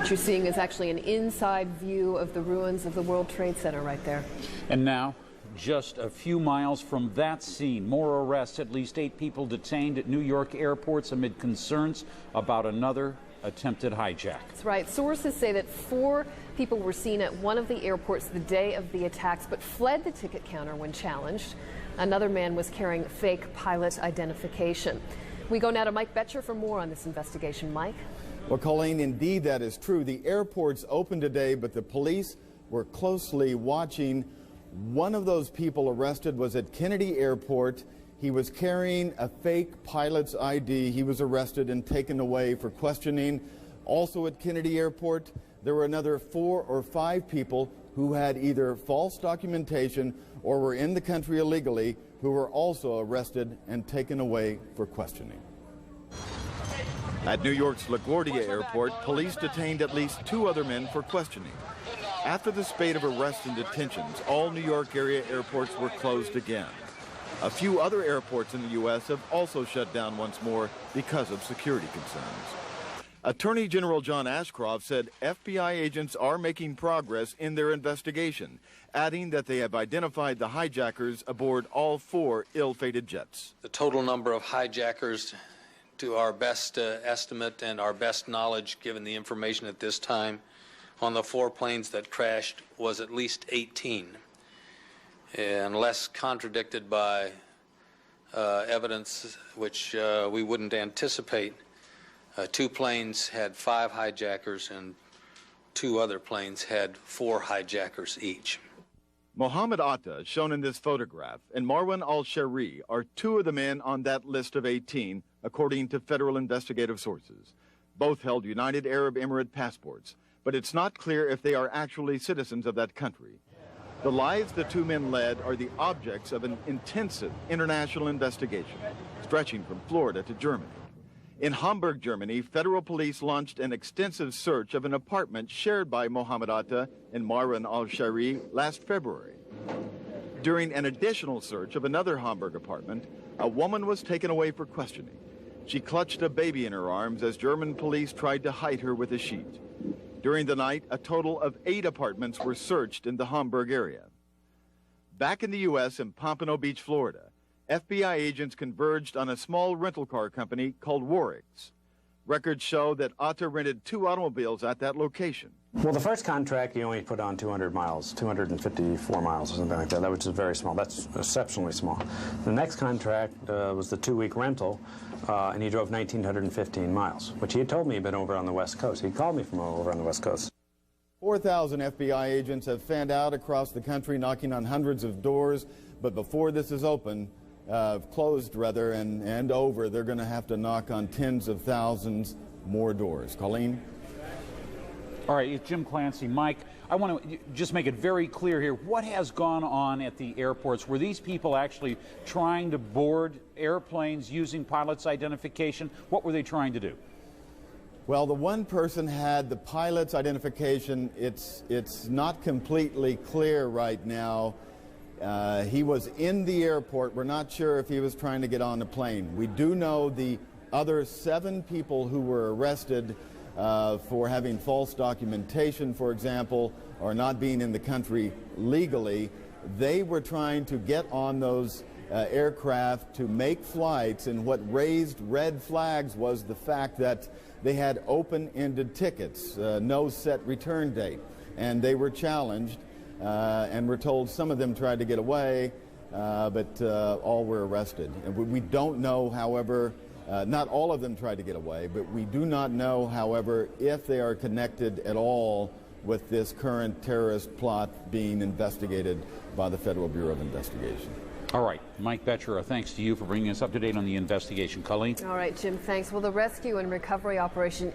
What you're seeing is actually an inside view of the ruins of the World Trade Center right there. And now, just a few miles from that scene, more arrests, at least 8 people detained at New York airports amid concerns about another attempted hijack. That's right. Sources say that 4 people were seen at one of the airports the day of the attacks, but fled the ticket counter when challenged. Another man was carrying fake pilot identification. We go now to Mike Betcher for more on this investigation. Mike? Well, Colleen, indeed that is true. The airport's open today, but the police were closely watching. One of those people arrested was at Kennedy Airport. He was carrying a fake pilot's ID. He was arrested and taken away for questioning. Also at Kennedy Airport, there were another 4 or 5 people who had either false documentation or were in the country illegally who were also arrested and taken away for questioning. At New York's LaGuardia Airport, police detained at least 2 other men for questioning. After the spate of arrests and detentions, all New York area airports were closed again. A few other airports in the U.S. have also shut down once more because of security concerns. Attorney General John Ashcroft said FBI agents are making progress in their investigation, adding that they have identified the hijackers aboard all 4 ill-fated jets. The total number of hijackers, to our best estimate and our best knowledge, given the information at this time, on the 4 planes that crashed was at least 18, unless contradicted by evidence which we wouldn't anticipate. 2 planes had 5 hijackers and 2 other planes had 4 hijackers each. Mohammed Atta, shown in this photograph, and Marwan al-Shari are 2 of the men on that list of 18, according to federal investigative sources. Both held United Arab Emirate passports, but it's not clear if they are actually citizens of that country. The lives the 2 men led are the objects of an intensive international investigation, stretching from Florida to Germany. In Hamburg, Germany, federal police launched an extensive search of an apartment shared by Mohammed Atta and Marwan al-Shari last February. During an additional search of another Hamburg apartment, a woman was taken away for questioning. She clutched a baby in her arms as German police tried to hide her with a sheet. During the night, a total of 8 apartments were searched in the Hamburg area. Back in the U.S. in Pompano Beach, Florida, FBI agents converged on a small rental car company called Warwick's. Records show that Atta rented 2 automobiles at that location. Well, the first contract, he only put on 200 miles, 254 miles or something like that. That was very small. That's exceptionally small. The next contract was the 2-week rental, and he drove 1,915 miles, which he had told me he'd been over on the West Coast. He called me from over on the West Coast. 4,000 FBI agents have fanned out across the country, knocking on hundreds of doors. But before this is open, closed rather, and over, they're going to have to knock on tens of thousands more doors. Colleen? All right, it's Jim Clancy. Mike, I want to just make it very clear here. What has gone on at the airports? Were these people actually trying to board airplanes using pilot's identification? What were they trying to do? Well, the one person had the pilot's identification. It's not completely clear right now. He was in the airport. We're not sure if he was trying to get on the plane. We do know the other 7 people who were arrested for having false documentation, for example, or not being in the country legally. They were trying to get on those aircraft to make flights, and what raised red flags was the fact that they had open-ended tickets, no set return date, and they were challenged. And we're told some of them tried to get away, but all were arrested. And we don't know, however, not all of them tried to get away, but we do not know, however, if they are connected at all with this current terrorist plot being investigated by the Federal Bureau of Investigation. All right, Mike Betcher, thanks to you for bringing us up to date on the investigation. Colleen? All right, Jim, thanks. Well, the rescue and recovery operation